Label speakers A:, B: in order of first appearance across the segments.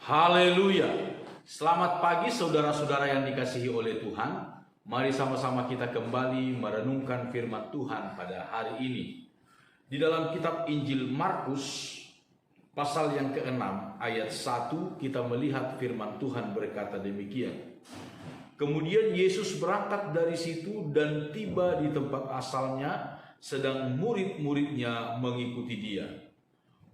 A: Haleluya. Selamat pagi saudara-saudara yang dikasihi oleh Tuhan. Mari sama-sama kita kembali merenungkan firman Tuhan pada hari ini. Di dalam kitab Injil Markus pasal yang ke-6 ayat 1 kita melihat firman Tuhan berkata demikian. Kemudian Yesus berangkat dari situ dan tiba di tempat asalnya, sedang murid-muridnya mengikuti dia.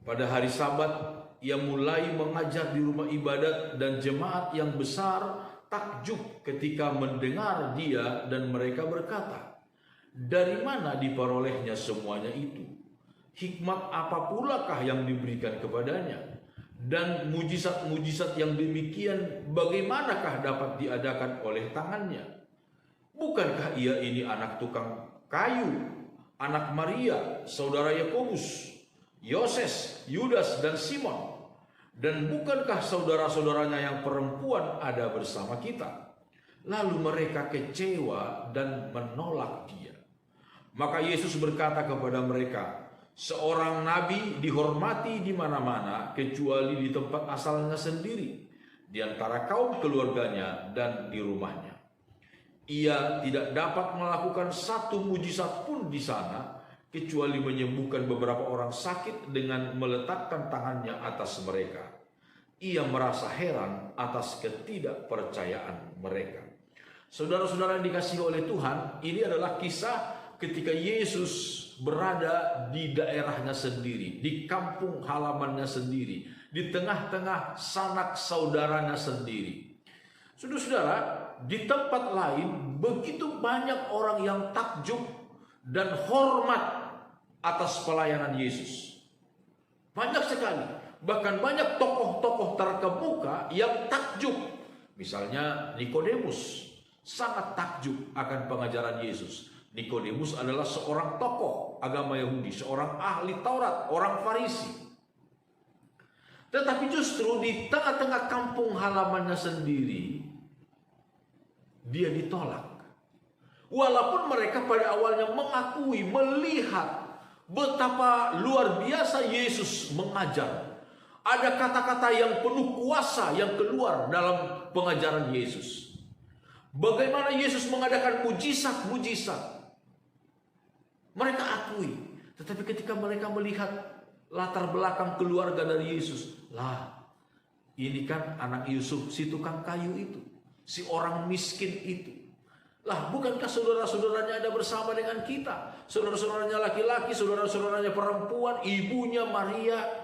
A: Pada hari Sabat ia mulai mengajar di rumah ibadat dan jemaat yang besar takjub ketika mendengar dia dan mereka berkata, "Dari mana diperolehnya semuanya itu? Hikmat apa pulakah yang diberikan kepadanya? Dan mujizat-mujizat yang demikian bagaimanakah dapat diadakan oleh tangannya? Bukankah ia ini anak tukang kayu, anak Maria, saudara Yakobus, Yoses, Yudas, dan Simon? Dan bukankah saudara-saudaranya yang perempuan ada bersama kita?" Lalu mereka kecewa dan menolak dia. Maka Yesus berkata kepada mereka, "Seorang nabi dihormati di mana-mana kecuali di tempat asalnya sendiri, di antara kaum keluarganya dan di rumahnya. Ia tidak dapat melakukan satu mujizat pun di sana, kecuali menyembuhkan beberapa orang sakit dengan meletakkan tangannya atas mereka." Ia merasa heran atas ketidakpercayaan mereka. Saudara-saudara yang dikasihi oleh Tuhan, ini adalah kisah ketika Yesus berada di daerahnya sendiri, di kampung halamannya sendiri, di tengah-tengah sanak saudaranya sendiri. Saudara-saudara, di tempat lain begitu banyak orang yang takjub dan hormat atas pelayanan Yesus. Banyak sekali, bahkan banyak tokoh-tokoh terkemuka yang takjub. Misalnya Nikodemus sangat takjub akan pengajaran Yesus. Nikodemus adalah seorang tokoh agama Yahudi, seorang ahli Taurat, orang Farisi. Tetapi justru di tengah-tengah kampung halamannya sendiri, dia ditolak. Walaupun mereka pada awalnya mengakui, melihat betapa luar biasa Yesus mengajar. Ada kata-kata yang penuh kuasa yang keluar dalam pengajaran Yesus. Bagaimana Yesus mengadakan mujizat-mujizat. Mereka akui. Tetapi ketika mereka melihat latar belakang keluarga dari Yesus, ini kan anak Yusuf, si tukang kayu itu, si orang miskin itu. Bukankah saudara-saudaranya ada bersama dengan kita? Saudara-saudaranya laki-laki, saudara-saudaranya perempuan, ibunya Maria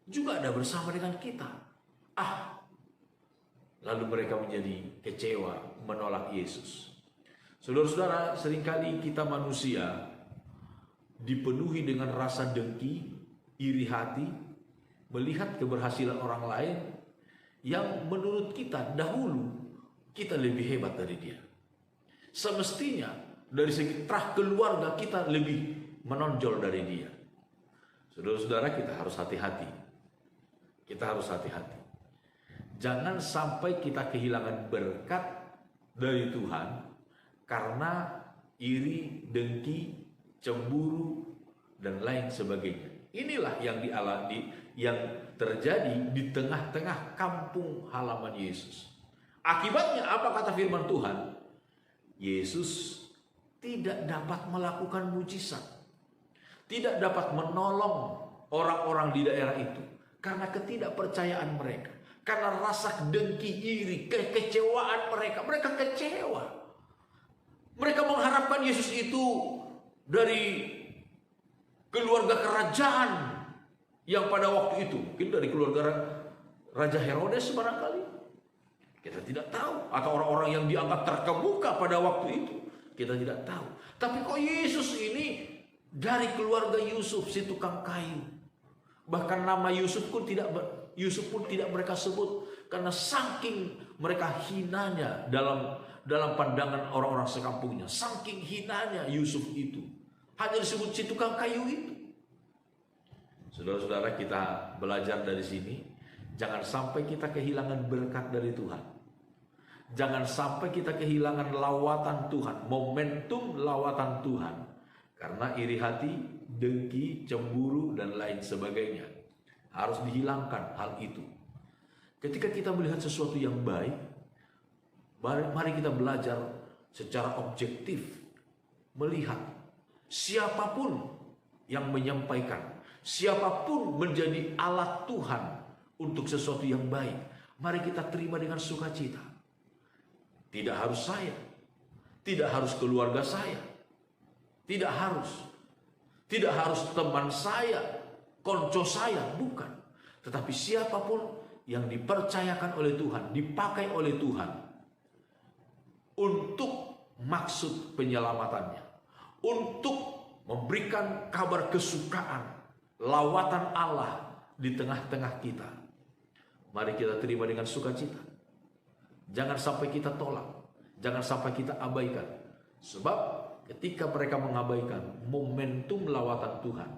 A: juga ada bersama dengan kita. Lalu mereka menjadi kecewa, menolak Yesus. Saudara-saudara, seringkali kita manusia dipenuhi dengan rasa dengki, iri hati, melihat keberhasilan orang lain yang menurut kita dahulu kita lebih hebat dari dia. Semestinya dari segi terah keluarga kita lebih menonjol dari dia. Saudara-saudara, kita harus hati-hati. Kita harus hati-hati. Jangan sampai kita kehilangan berkat dari Tuhan karena iri, dengki, cemburu, dan lain sebagainya. Inilah yang terjadi di tengah-tengah kampung halaman Yesus. Akibatnya apa kata firman Tuhan? Yesus tidak dapat melakukan mujizat, tidak dapat menolong orang-orang di daerah itu karena ketidakpercayaan mereka, karena rasa dengki, iri, kekecewaan mereka. Mereka kecewa. Mereka mengharapkan Yesus itu dari keluarga kerajaan yang pada waktu itu, mungkin dari keluarga Raja Herodes barangkali. Kita tidak tahu. Atau orang-orang yang dianggap terkemuka pada waktu itu. Kita tidak tahu. Tapi kok Yesus ini dari keluarga Yusuf, si tukang kayu. Bahkan nama Yusuf pun tidak mereka sebut. Karena saking mereka hinanya dalam pandangan orang-orang sekampungnya. Saking hinanya Yusuf itu. Hanya disebut si tukang kayu itu. Saudara-saudara, kita belajar dari sini. Jangan sampai kita kehilangan berkat dari Tuhan. Jangan sampai kita kehilangan lawatan Tuhan, momentum lawatan Tuhan. Karena iri hati, dengki, cemburu, dan lain sebagainya. Harus dihilangkan hal itu. Ketika kita melihat sesuatu yang baik, mari kita belajar secara objektif melihat siapapun yang menyampaikan, siapapun menjadi alat Tuhan untuk sesuatu yang baik, mari kita terima dengan sukacita. Tidak harus saya, tidak harus keluarga saya, tidak harus teman saya, konco saya, bukan. Tetapi siapapun yang dipercayakan oleh Tuhan, dipakai oleh Tuhan untuk maksud penyelamatannya, untuk memberikan kabar kesukaan, lawatan Allah di tengah-tengah kita, mari kita terima dengan sukacita. Jangan sampai kita tolak, jangan sampai kita abaikan. Sebab ketika mereka mengabaikan momentum lawatan Tuhan,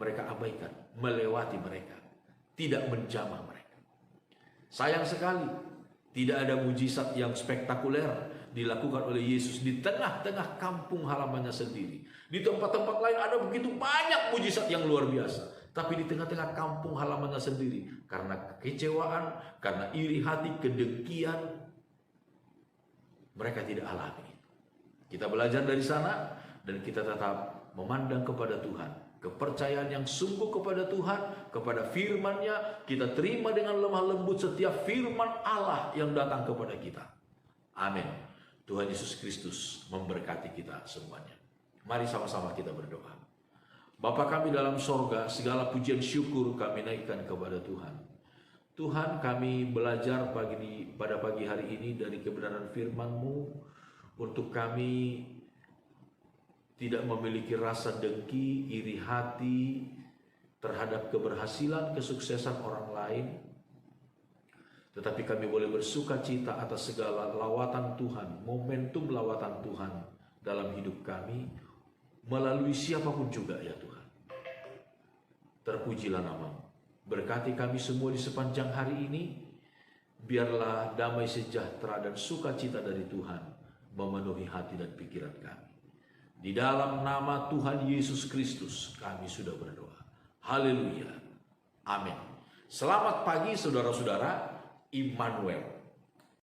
A: mereka abaikan, melewati mereka, tidak menjamah mereka. Sayang sekali, tidak ada mujizat yang spektakuler dilakukan oleh Yesus di tengah-tengah kampung halamannya sendiri. Di tempat-tempat lain ada begitu banyak mujizat yang luar biasa, tapi di tengah-tengah kampung halamannya sendiri, karena kekecewaan, karena iri hati, kedengkian, mereka tidak alami. Kita belajar dari sana dan kita tetap memandang kepada Tuhan. Kepercayaan yang sungguh kepada Tuhan, kepada firman-Nya, kita terima dengan lemah lembut setiap firman Allah yang datang kepada kita. Amin. Tuhan Yesus Kristus memberkati kita semuanya. Mari sama-sama kita berdoa. Bapa kami dalam sorga, segala pujian syukur kami naikkan kepada Tuhan. Tuhan, kami belajar pada pagi hari ini dari kebenaran firman-Mu untuk kami tidak memiliki rasa dengki, iri hati terhadap keberhasilan, kesuksesan orang lain. Tetapi kami boleh bersuka cita atas segala lawatan Tuhan, momentum lawatan Tuhan dalam hidup kami, melalui siapapun juga ya Tuhan. Terpujilah nama-Mu. Berkati kami semua di sepanjang hari ini. Biarlah damai sejahtera dan sukacita dari Tuhan memenuhi hati dan pikiran kami. Di dalam nama Tuhan Yesus Kristus kami sudah berdoa. Haleluya. Amin. Selamat pagi saudara-saudara. Immanuel.